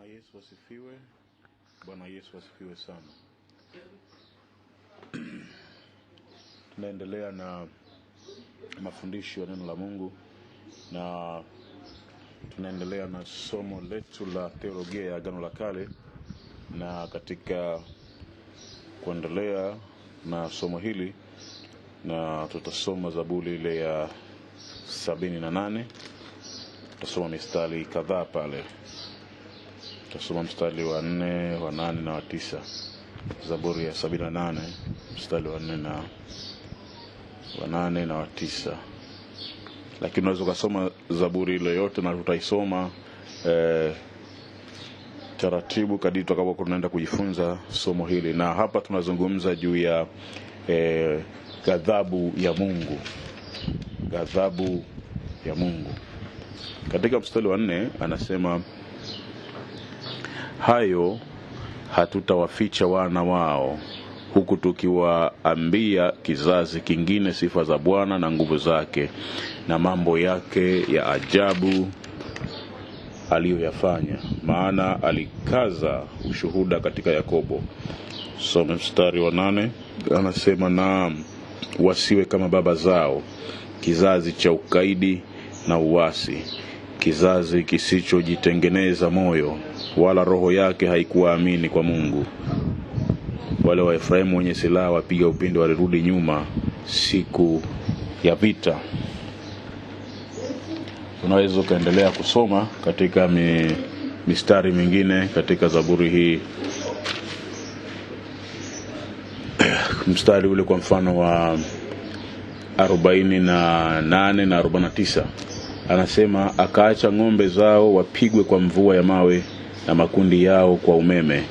Bwana Yesu asifiwe. Bwana Yesu asifiwe sana. Tunaendelea na mafundisho ya neno la Mungu na tunaendelea na somo letu la teolojia ya Agano la Kale, na katika kuendelea na somo hili na tutasoma Zaburi ile ya 78. Tutasoma mistari kadhaa pale. Tutasoma mstari wa 4, wa 8 na wa 9. Zaburi ya 78 mstari wa 4 na wa 8 na wa 9. Lakini unaweza kusoma Zaburi ile yote na tutaisoma taratibu kadiri tutakapokuwa tunaenda kujifunza somo hili. Na hapa tunazungumza juu ya ghadhabu ya Mungu. Ghadhabu ya Mungu. Katika mstari wa 4 anasema, hayo hatutawaficha wana wao, huku tukiwaambia kizazi kingine sifa za Bwana na nguvu zake na mambo yake ya ajabu aliyoyafanya, maana alikaza ushuhuda katika Yakobo. Soma mstari wa 8 anasema, naam, wasiwe kama baba zao, kizazi cha ukaidi na uasi, kizazi kisichojitengeneza moyo, wala roho yake haikuamini kwa Mungu. Wale wa Efraimu wenye silaha wapiga upinde walirudi nyuma siku ya vita. Unaweza kuendelea kusoma katika mistari mingine katika Zaburi hii. Mstari ule kwa mfano wa 48 na 49 anasema, akaacha ng'ombe zao wapigwe kwa mvua ya mawe na makundi yao kwa umeme.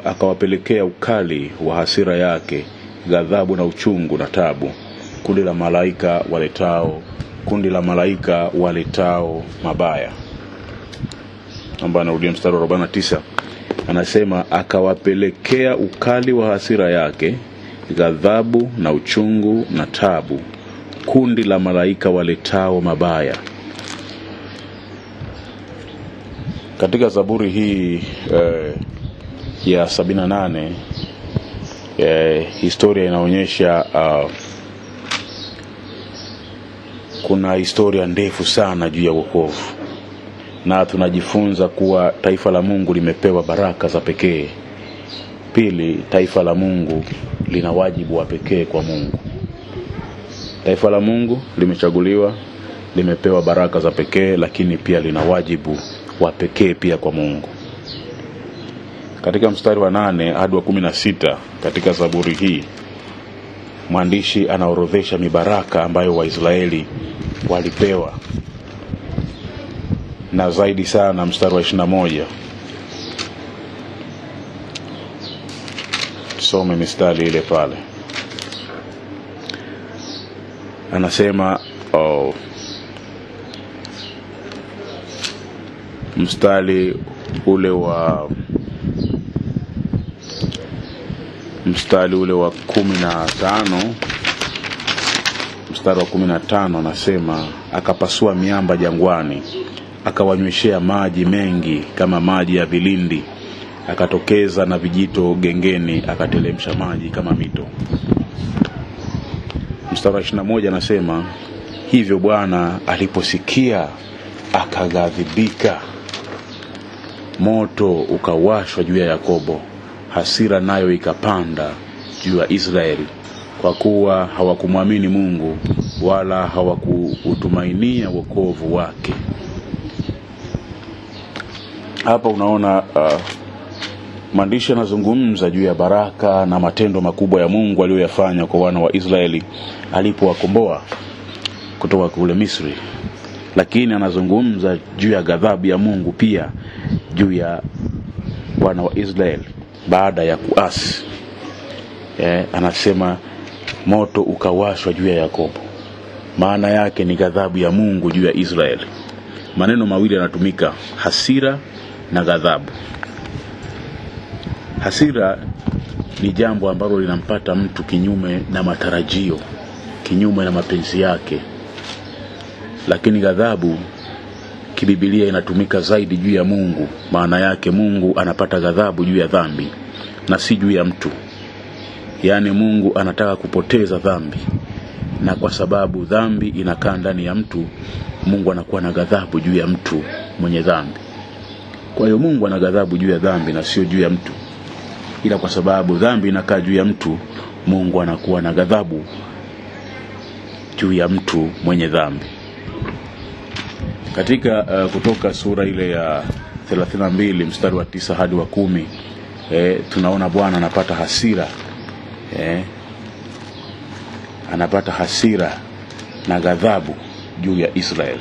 Akawapelekea ukali wa hasira yake, ghadhabu na uchungu na tabu, kundi la malaika waletao mabaya. Amba anarudia mstari wa 49 anasema, akawapelekea ukali wa hasira yake, ghadhabu na uchungu na tabu, kundi la malaika waletao mabaya. Katika Zaburi hii ya 78 historia inaonyesha kuna historia ndefu sana juu ya wokovu, na tunajifunza kuwa taifa la Mungu limepewa baraka za pekee. Pili, taifa la Mungu lina wajibu wa pekee kwa Mungu. Taifa la Mungu limechaguliwa, limepewa baraka za pekee, lakini pia lina wajibu wa pekee pia kwa Mungu. Katika mstari wa 8 hadi wa 16 katika Zaburi hii, mwandishi anaorodhesha mibaraka ambayo Waisraeli walipewa, na zaidi sana mstari wa 21. Tusome mistari ile pale. Anasema mstari ule wa 15, mstari wa 15 anasema, akapasua miamba jangwani, akawanyweshea maji mengi kama maji ya vilindi, akatokeza na vijito gengeni, akatelemsha maji kama mito. Mstari wa 21 anasema, hivyo Bwana aliposikia akaghadhibika, moto ukawashwa juu ya Yakobo, hasira nayo ikapanda juu ya Israeli, kwa kuwa hawakumwamini Mungu wala hawakuutumainia wokovu wake. Hapa unaona mwandishi anazungumza juu ya baraka na matendo makubwa ya Mungu aliyoyafanya kwa wana wa Israeli alipowakomboa kutoka kule Misri. Lakini anazungumza juu ya ghadhabu ya Mungu pia juu ya wana wa Israeli baada ya kuasi. Anasema moto ukawashwa juu ya Yakobo. Maana yake ni ghadhabu ya Mungu juu ya Israeli. Maneno mawili yanatumika, hasira na ghadhabu. Hasira ni jambo ambalo linampata mtu kinyume na matarajio, kinyume na mapenzi yake. Lakini ghadhabu kibibilia inatumika zaidi juu ya Mungu. Maana yake Mungu anapata ghadhabu juu ya dhambi na si juu ya mtu. Yaani Mungu anataka kupoteza dhambi, na kwa sababu dhambi inakaa ndani ya mtu, Mungu anakuwa na ghadhabu juu ya mtu mwenye dhambi. Kwa hiyo Mungu ana ghadhabu juu ya dhambi na sio juu ya mtu. Ila kwa sababu dhambi inakaa juu ya mtu, Mungu anakuwa na ghadhabu juu ya mtu mwenye dhambi. Katika Kutoka sura ile ya 32 mstari wa 9 hadi wa 10, tunaona Bwana anapata hasira. Anapata hasira na ghadhabu juu ya Israeli.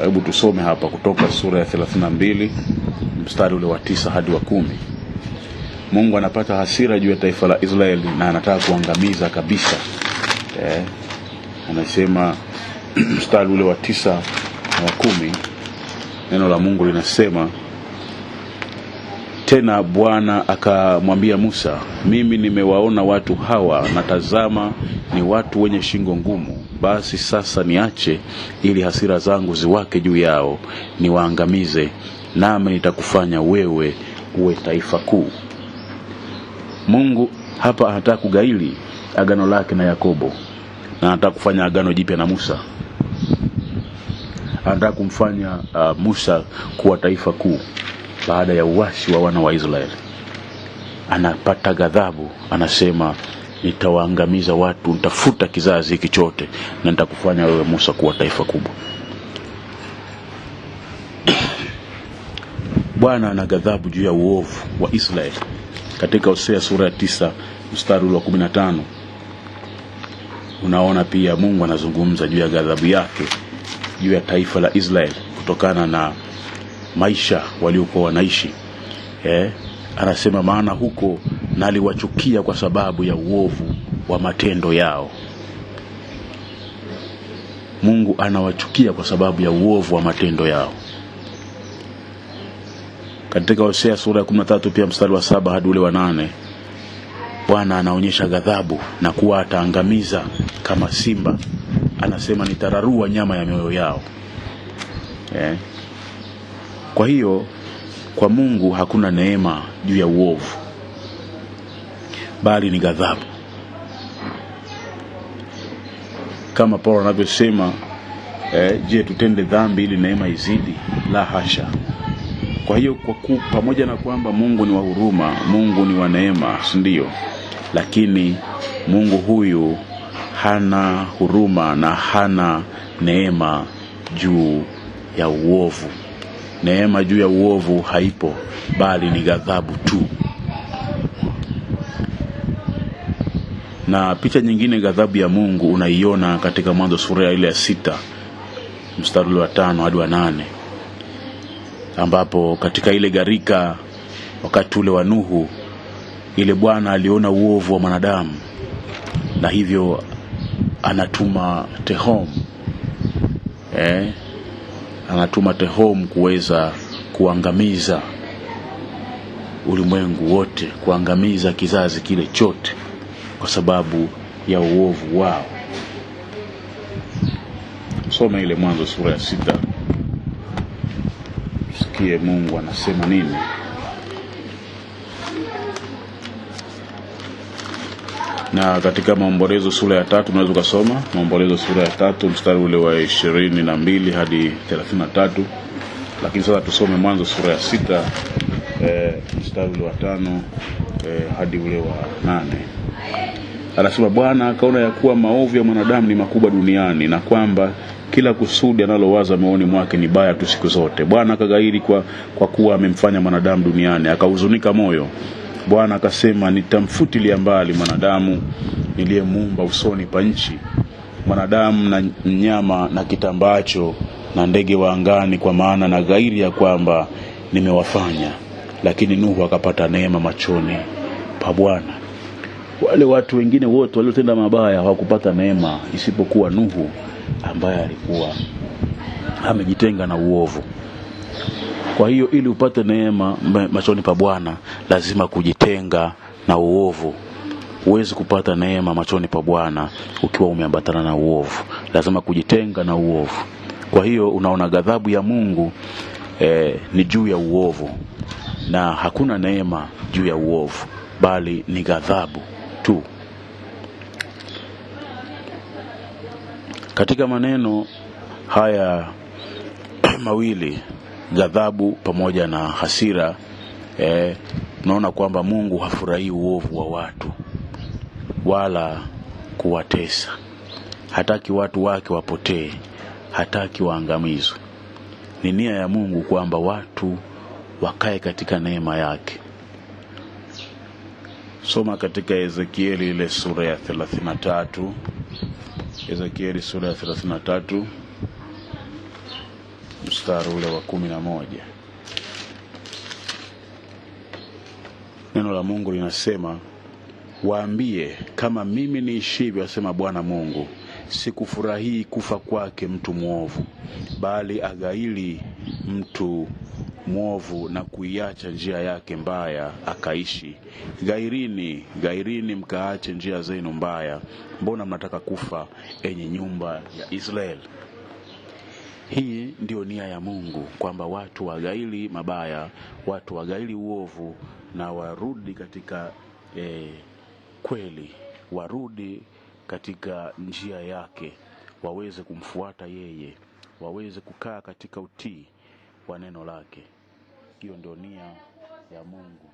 Hebu tusome hapa Kutoka sura ya 32 mstari ule wa 9 hadi wa 10. Mungu anapata hasira juu ya taifa la Israeli na anataka kuangamiza kabisa. Anasema mstari ule wa 9 na wa 10, neno la Mungu linasema, tena Bwana akamwambia Musa, mimi nimewaona watu hawa, na tazama ni watu wenye shingo ngumu. Basi sasa niache ili hasira zangu ziwake juu yao, niwaangamize, nami nitakufanya wewe uwe taifa kuu. Mungu hapa anataka kugaili agano lake na Yakobo, na anataka kufanya agano jipya na Musa. Anataka kumfanya Musa kuwa taifa kuu baada ya uasi wa wana wa Israeli. Anapata ghadhabu, anasema nitawaangamiza watu, nitafuta kizazi hiki chote, na nitakufanya wewe Musa kuwa taifa kubwa. Bwana ana ghadhabu juu ya uovu wa Israeli. Katika Hosea sura ya 9 mstari wa 15, unaona pia Mungu anazungumza juu ya ghadhabu yake juu ya taifa la Israeli kutokana na maisha waliokuwa wanaishi. Anasema, maana huko naliwachukia kwa sababu ya uovu wa matendo yao. Mungu anawachukia kwa sababu ya uovu wa matendo yao. Katika Hosea sura ya 13 pia mstari wa 7 hadi ule wa 8, Bwana anaonyesha ghadhabu na kuwa ataangamiza kama simba. Anasema nitararua nyama ya mioyo yao. Kwa hiyo kwa Mungu hakuna neema juu ya uovu, bali ni ghadhabu. Kama Paulo anavyosema, je, tutende dhambi ili neema izidi? La hasha. Kwa hiyo pamoja na kwamba Mungu ni wa huruma, Mungu ni wa neema, ndio, lakini Mungu huyu hana huruma na hana neema juu ya uovu. Neema juu ya uovu haipo, bali ni ghadhabu tu. Na picha nyingine ghadhabu ya Mungu unaiona katika Mwanzo sura ile ya 6 mstari wa 5 hadi wa 8, ambapo katika ile gharika wakati ule wa Nuhu, ile Bwana aliona uovu wa wanadamu, na hivyo anatuma Tehom. Anatuma Tehom kuweza kuangamiza ulimwengu wote, kuangamiza kizazi kile chote kwa sababu ya uovu wao. Soma ile Mwanzo sura ya 6, sikie Mungu anasema nini. Na katika Maombolezo sura ya 3 unaweza kusoma Maombolezo sura ya 3 mstari ule wa 22 hadi 33. Lakini sasa tusome Mwanzo sura ya 6 mstari ule wa 5 hadi ule wa 8. Anasema, Bwana akaona ya kuwa maovu ya mwanadamu ni makubwa duniani, na kwamba kila kusudi analowaza moyoni mwake ni baya tu siku zote. Bwana akaghairi kwa kuwa amemfanya mwanadamu duniani, akahuzunika moyo. Bwana akasema, nitamfutilia mbali mwanadamu niliyemuumba usoni pa nchi, mwanadamu na mnyama na kitambaacho na ndege wa angani, kwa maana na ghairi ya kwamba nimewafanya. Lakini Nuhu akapata neema machoni pa Bwana. Wale watu wengine wote waliotenda mabaya hawakupata neema isipokuwa Nuhu, ambaye alikuwa amejitenga na uovu. Kwa hiyo ili upate neema machoni pa Bwana, lazima kujitenga na uovu. Huwezi kupata neema machoni pa Bwana ukiwa umeambatana na uovu. Lazima kujitenga na uovu. Kwa hiyo unaona ghadhabu ya Mungu ni juu ya uovu, na hakuna neema juu ya uovu, bali ni ghadhabu tu. Katika maneno haya mawili, ghadhabu pamoja na hasira, tunaona kwamba Mungu hafurahii uovu wa watu wala kuwatesa. Hataki watu wake wapotee, hataki waangamizwe. Ni nia ya Mungu kwamba watu wakae katika neema yake. Soma katika Ezekieli ile sura ya 33. Ezekieli sura ya 33 mstari ule wa 11. Neno la Mungu linasema, waambie, kama mimi niishivyo, asema Bwana Mungu, sikufurahii kufa kwake mtu mwovu, bali aghairi mtu mwovu na kuiacha njia yake mbaya akaishi. Gairini mkaache njia zenu mbaya. Mbona mnataka kufa, enye nyumba ya Israeli? Hii ndio nia ya Mungu, kwamba watu wagaili mabaya, watu wagaili uovu, na warudi katika kweli, warudi katika njia yake, waweze kumfuata yeye, waweze kukaa katika utii wa neno lake. Hiyo ndio nia ya Mungu.